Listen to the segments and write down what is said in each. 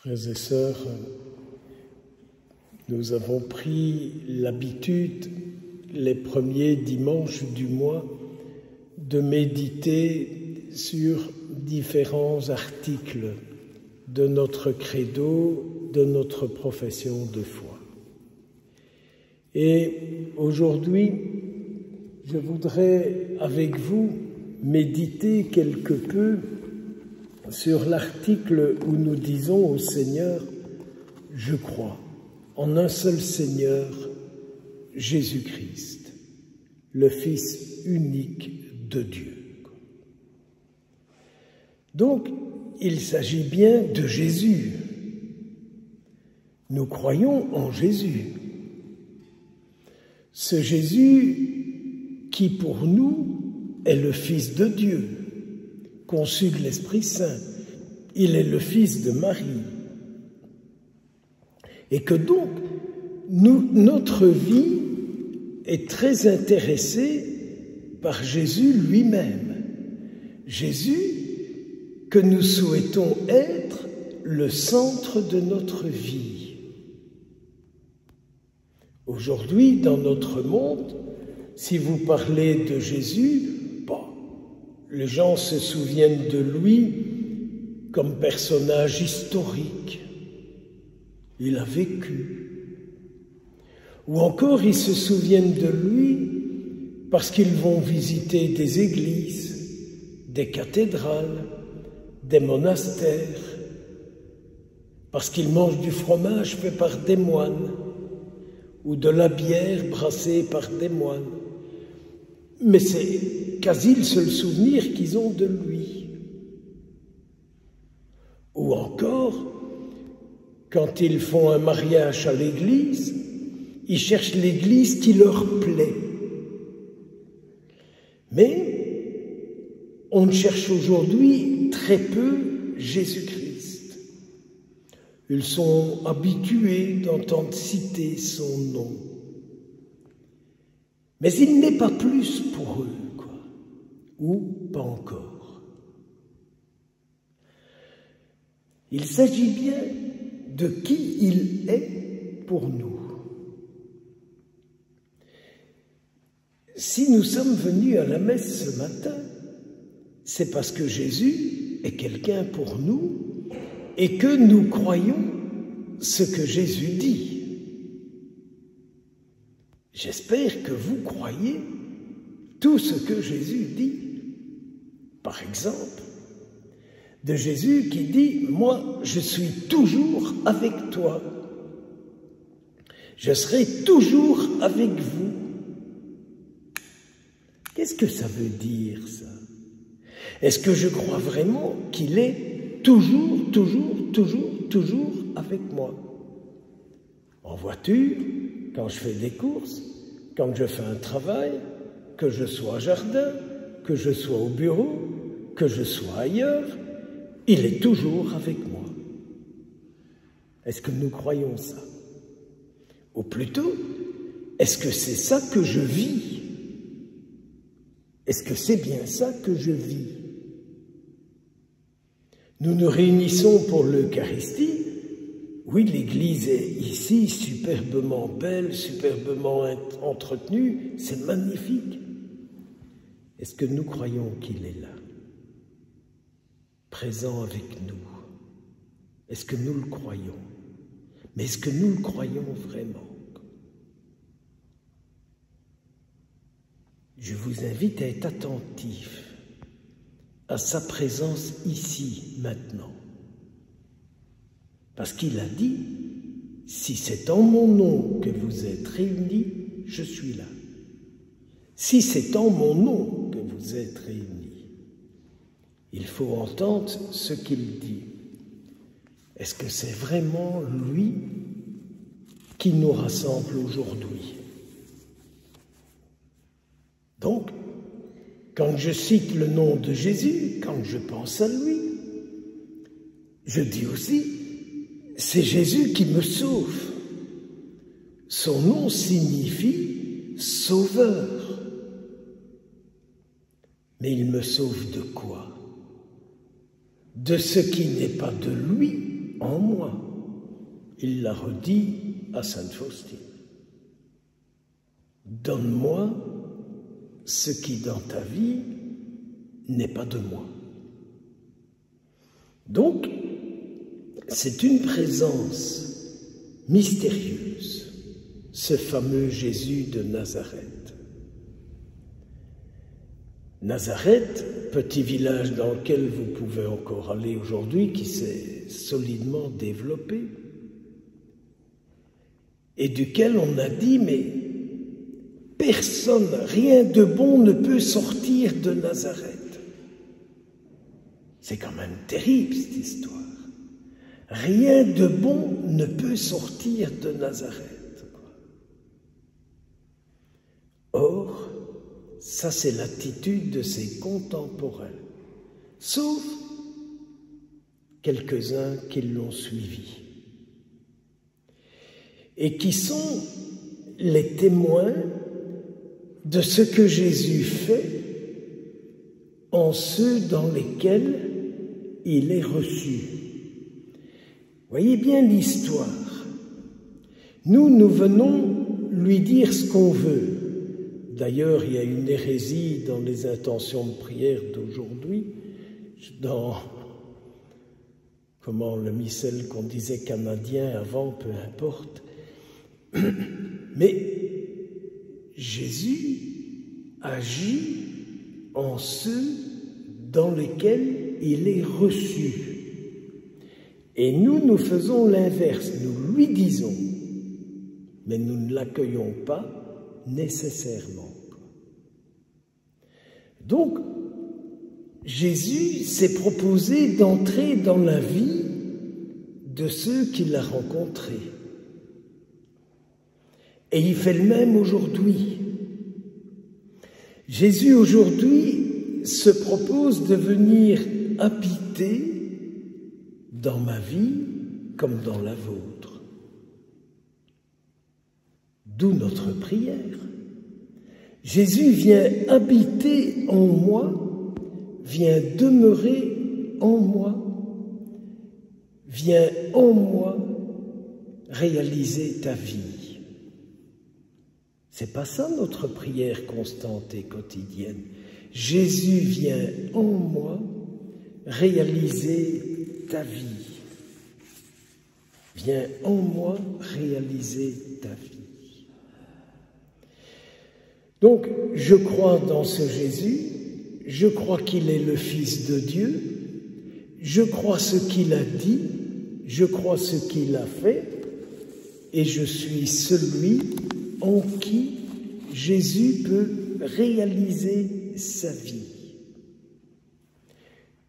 Frères et sœurs, nous avons pris l'habitude, les premiers dimanches du mois, de méditer sur différents articles de notre credo, de notre profession de foi. Et aujourd'hui, je voudrais avec vous méditer quelque peu sur l'article où nous disons au Seigneur « Je crois en un seul Seigneur, Jésus-Christ, le Fils unique de Dieu. » Donc, il s'agit bien de Jésus. Nous croyons en Jésus. Ce Jésus qui, pour nous, est le Fils de Dieu, conçu de l'Esprit Saint. Il est le Fils de Marie. Et que donc, notre vie est très intéressée par Jésus lui-même. Jésus que nous souhaitons être le centre de notre vie. Aujourd'hui, dans notre monde, si vous parlez de Jésus, les gens se souviennent de lui comme personnage historique. Il a vécu. Ou encore, ils se souviennent de lui parce qu'ils vont visiter des églises, des cathédrales, des monastères, parce qu'ils mangent du fromage fait par des moines ou de la bière brassée par des moines. Mais c'est quasi le seul souvenir qu'ils ont de lui. Ou encore, quand ils font un mariage à l'église, ils cherchent l'église qui leur plaît. Mais on cherche aujourd'hui très peu Jésus-Christ. Ils sont habitués d'entendre citer son nom. Mais il n'est pas plus pour eux, ou pas encore. Il s'agit bien de qui il est pour nous. Si nous sommes venus à la messe ce matin, c'est parce que Jésus est quelqu'un pour nous et que nous croyons ce que Jésus dit. J'espère que vous croyez tout ce que Jésus dit. Par exemple, de Jésus qui dit « Moi, je suis toujours avec toi. Je serai toujours avec vous. » Qu'est-ce que ça veut dire, ça? Est-ce que je crois vraiment qu'il est toujours avec moi? En voiture, quand je fais des courses, quand je fais un travail, que je sois au jardin, que je sois au bureau, que je sois ailleurs, il est toujours avec moi. Est-ce que nous croyons ça? Ou plutôt, est-ce que c'est ça que je vis? Est-ce que c'est bien ça que je vis? Nous nous réunissons pour l'Eucharistie. Oui, l'Église est ici superbement belle, superbement entretenue, c'est magnifique. Est-ce que nous croyons qu'il est là, présent avec nous? Est-ce que nous le croyons? Mais est-ce que nous le croyons vraiment? Je vous invite à être attentif à sa présence ici, maintenant. Parce qu'il a dit, si c'est en mon nom que vous êtes réunis, je suis là. Si c'est en mon nom que vous êtes réunis, il faut entendre ce qu'il dit. Est-ce que c'est vraiment lui qui nous rassemble aujourd'hui? Donc, quand je cite le nom de Jésus, quand je pense à lui, je dis aussi, c'est Jésus qui me sauve. Son nom signifie sauveur. Mais il me sauve de quoi? De ce qui n'est pas de lui, en moi. Il l'a redit à sainte Faustine. Donne-moi ce qui dans ta vie n'est pas de moi. Donc, c'est une présence mystérieuse, ce fameux Jésus de Nazareth. Nazareth, petit village dans lequel vous pouvez encore aller aujourd'hui, qui s'est solidement développé, et duquel on a dit, mais personne, rien de bon ne peut sortir de Nazareth. C'est quand même terrible cette histoire. Rien de bon ne peut sortir de Nazareth. Or, ça c'est l'attitude de ses contemporains, sauf quelques-uns qui l'ont suivi et qui sont les témoins de ce que Jésus fait en ceux dans lesquels il est reçu. Voyez bien l'histoire. Nous venons lui dire ce qu'on veut. D'ailleurs, il y a une hérésie dans les intentions de prière d'aujourd'hui, dans le missel qu'on disait canadien avant, peu importe. Mais Jésus agit en ceux dans lesquels il est reçu. Et nous faisons l'inverse, nous lui disons, mais nous ne l'accueillons pas nécessairement. Donc, Jésus s'est proposé d'entrer dans la vie de ceux qu'il a rencontrés. Et il fait le même aujourd'hui. Jésus aujourd'hui se propose de venir habiter dans ma vie comme dans la vôtre. D'où notre prière. Jésus vient habiter en moi, vient demeurer en moi, vient en moi réaliser ta vie. C'est pas ça notre prière constante et quotidienne. Jésus vient en moi réaliser ta vie. Viens en moi réaliser ta vie. Donc, je crois dans ce Jésus, je crois qu'il est le Fils de Dieu, je crois ce qu'il a dit, je crois ce qu'il a fait, et je suis celui en qui Jésus peut réaliser sa vie.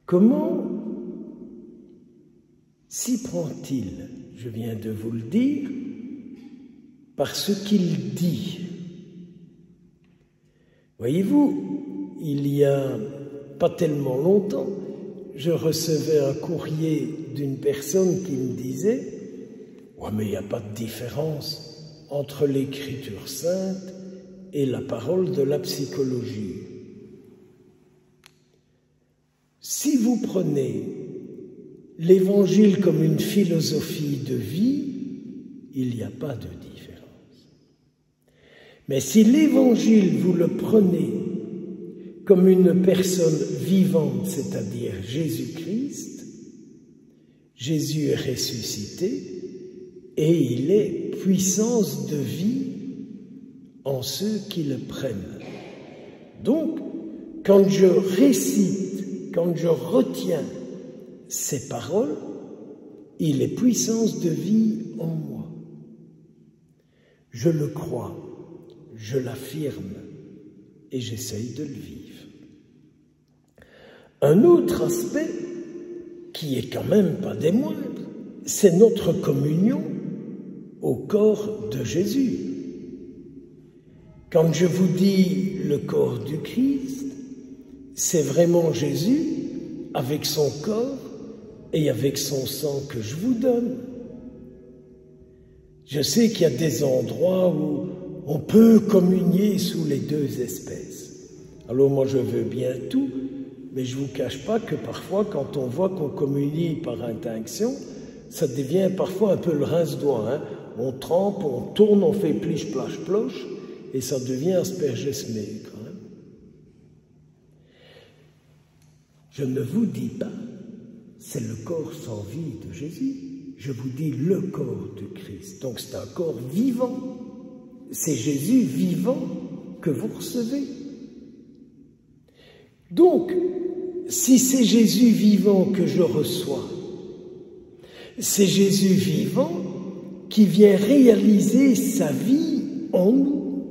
Comment s'y prend-il? Je viens de vous le dire, par ce qu'il dit. Voyez-vous, il y a pas tellement longtemps, je recevais un courrier d'une personne qui me disait « Ouais, mais il n'y a pas de différence entre l'écriture sainte et la parole de la psychologie. » Si vous prenez l'Évangile comme une philosophie de vie, il n'y a pas de différence. Mais si l'Évangile, vous le prenez comme une personne vivante, c'est-à-dire Jésus-Christ, Jésus est ressuscité et il est puissance de vie en ceux qui le prennent. Donc, quand je récite, quand je retiens ces paroles, il est puissance de vie en moi. Je le crois, je l'affirme et j'essaye de le vivre. Un autre aspect, qui est quand même pas des moindres, c'est notre communion au corps de Jésus. Quand je vous dis le corps du Christ, c'est vraiment Jésus avec son corps et avec son sang que je vous donne. Je sais qu'il y a des endroits où on peut communier sous les deux espèces. Alors moi je veux bien tout, mais je ne vous cache pas que parfois quand on voit qu'on communie par intinction, ça devient parfois un peu le rince-doigt. Hein. On trempe, on tourne, on fait pliche, plache, ploche, et ça devient aspergesmé quand même. Je ne vous dis pas, c'est le corps sans vie de Jésus. Je vous dis le corps du Christ. Donc c'est un corps vivant. C'est Jésus vivant que vous recevez. Donc, si c'est Jésus vivant que je reçois, c'est Jésus vivant qui vient réaliser sa vie en nous.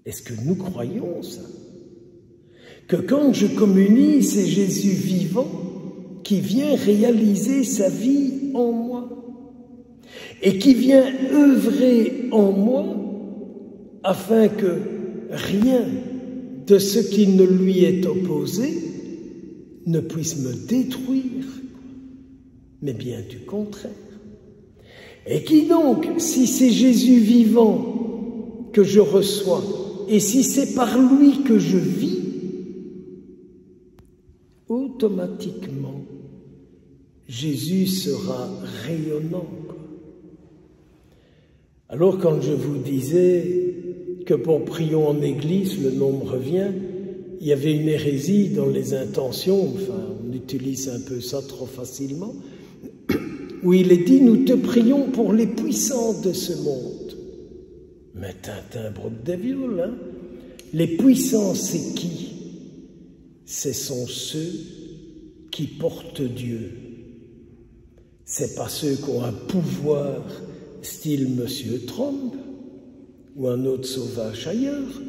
Est-ce que nous croyons ça? Que quand je communie, c'est Jésus vivant qui vient réaliser sa vie en moi et qui vient œuvrer en moi afin que rien de ce qui ne lui est opposé ne puisse me détruire, mais bien du contraire. Et qui donc, si c'est Jésus vivant que je reçois, et si c'est par lui que je vis, automatiquement, Jésus sera rayonnant. Alors quand je vous disais que pour prions en église, le nom me revient, il y avait une hérésie dans les intentions, enfin on utilise un peu ça trop facilement, où il est dit « Nous te prions pour les puissants de ce monde ». Mais Tintin broque des viols, hein. Les puissants, c'est qui? Ce sont ceux qui portent Dieu. C'est pas ceux qui ont un pouvoir style Monsieur Trump ou un autre sauvage ailleurs.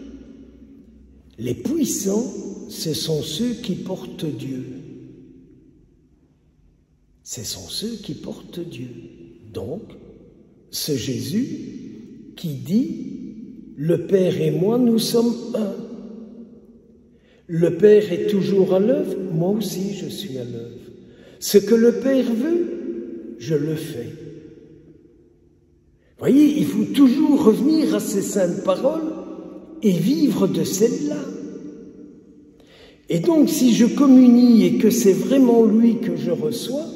Les puissants, ce sont ceux qui portent Dieu. Ce sont ceux qui portent Dieu. Donc, ce Jésus qui dit « Le Père et moi, nous sommes un ». Le Père est toujours à l'œuvre, moi aussi je suis à l'œuvre. Ce que le Père veut, je le fais. Vous voyez, il faut toujours revenir à ces saintes paroles et vivre de celles-là. Et donc, si je communie et que c'est vraiment lui que je reçois,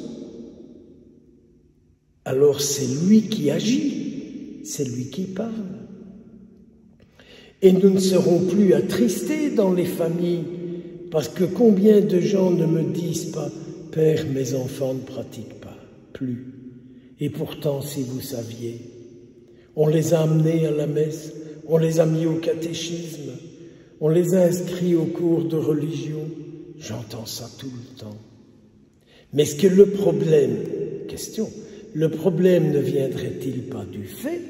alors c'est lui qui agit, c'est lui qui parle. Et nous ne serons plus attristés dans les familles, parce que combien de gens ne me disent pas « Père, mes enfants ne pratiquent pas, plus ». Et pourtant, si vous saviez, on les a amenés à la messe, on les a mis au catéchisme, on les a inscrits au cours de religion. J'entends ça tout le temps. Mais est-ce que le problème, question, le problème ne viendrait-il pas du fait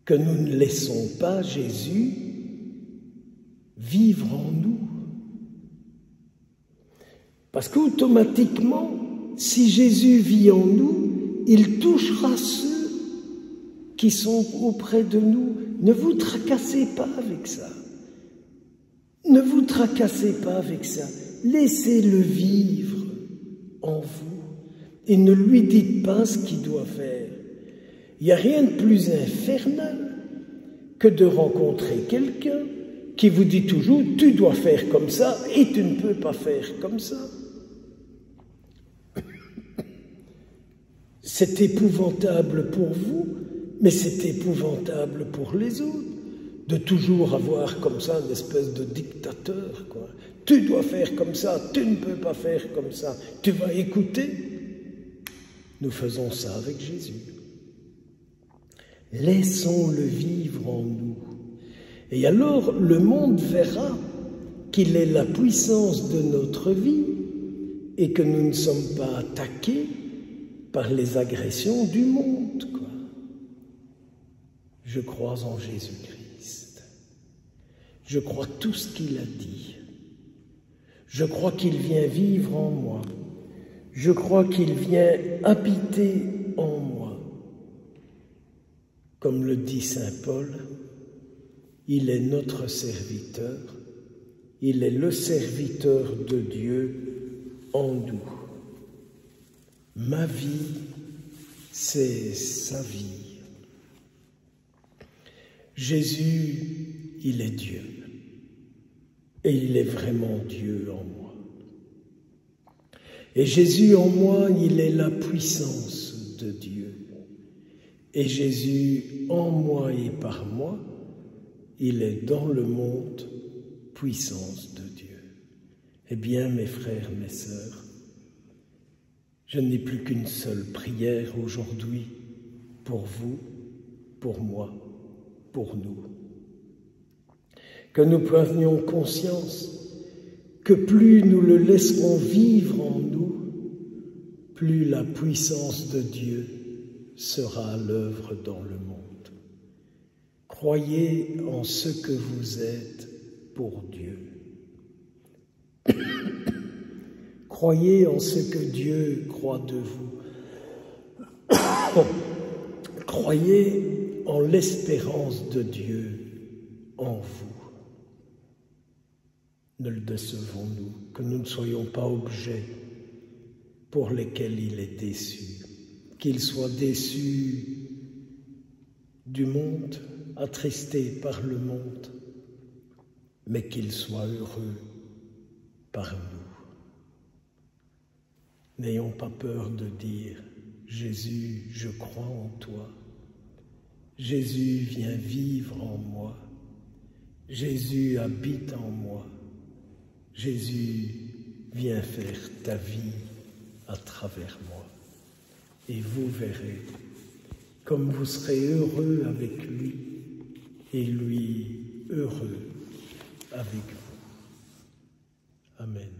que nous ne laissons pas Jésus vivre en nous? Parce qu'automatiquement, si Jésus vit en nous, il touchera ceux qui sont auprès de nous. Ne vous tracassez pas avec ça. Ne vous tracassez pas avec ça. Laissez-le vivre en vous et ne lui dites pas ce qu'il doit faire. Il n'y a rien de plus infernal que de rencontrer quelqu'un qui vous dit toujours « tu dois faire comme ça et tu ne peux pas faire comme ça ». C'est épouvantable pour vous, mais c'est épouvantable pour les autres, de toujours avoir comme ça une espèce de dictateur, quoi. Tu dois faire comme ça, tu ne peux pas faire comme ça, tu vas écouter. Nous faisons ça avec Jésus. Laissons-le vivre en nous. Et alors, le monde verra qu'il est la puissance de notre vie et que nous ne sommes pas attaqués par les agressions du monde, quoi. Je crois en Jésus-Christ. Je crois tout ce qu'il a dit. Je crois qu'il vient vivre en moi. Je crois qu'il vient habiter en moi. Comme le dit saint Paul, il est notre serviteur, il est le serviteur de Dieu en nous. Ma vie, c'est sa vie. Jésus, il est Dieu. Et il est vraiment Dieu en moi. Et Jésus en moi, il est la puissance de Dieu. Et Jésus en moi et par moi, il est dans le monde puissance de Dieu. Eh bien, mes frères, mes sœurs, je n'ai plus qu'une seule prière aujourd'hui pour vous, pour moi, pour nous. Que nous prenions conscience que plus nous le laisserons vivre en nous, plus la puissance de Dieu sera à l'œuvre dans le monde. Croyez en ce que vous êtes pour Dieu. Croyez en ce que Dieu croit de vous. Croyez en l'espérance de Dieu en vous. Ne le décevons-nous, que nous ne soyons pas objets pour lesquels il est déçu, qu'il soit déçu du monde, attristé par le monde, mais qu'il soit heureux par nous. N'ayons pas peur de dire « Jésus, je crois en toi. Jésus, viens vivre en moi. Jésus, habite en moi. Jésus, viens faire ta vie à travers moi. » Et vous verrez comme vous serez heureux avec lui et lui heureux avec vous. Amen.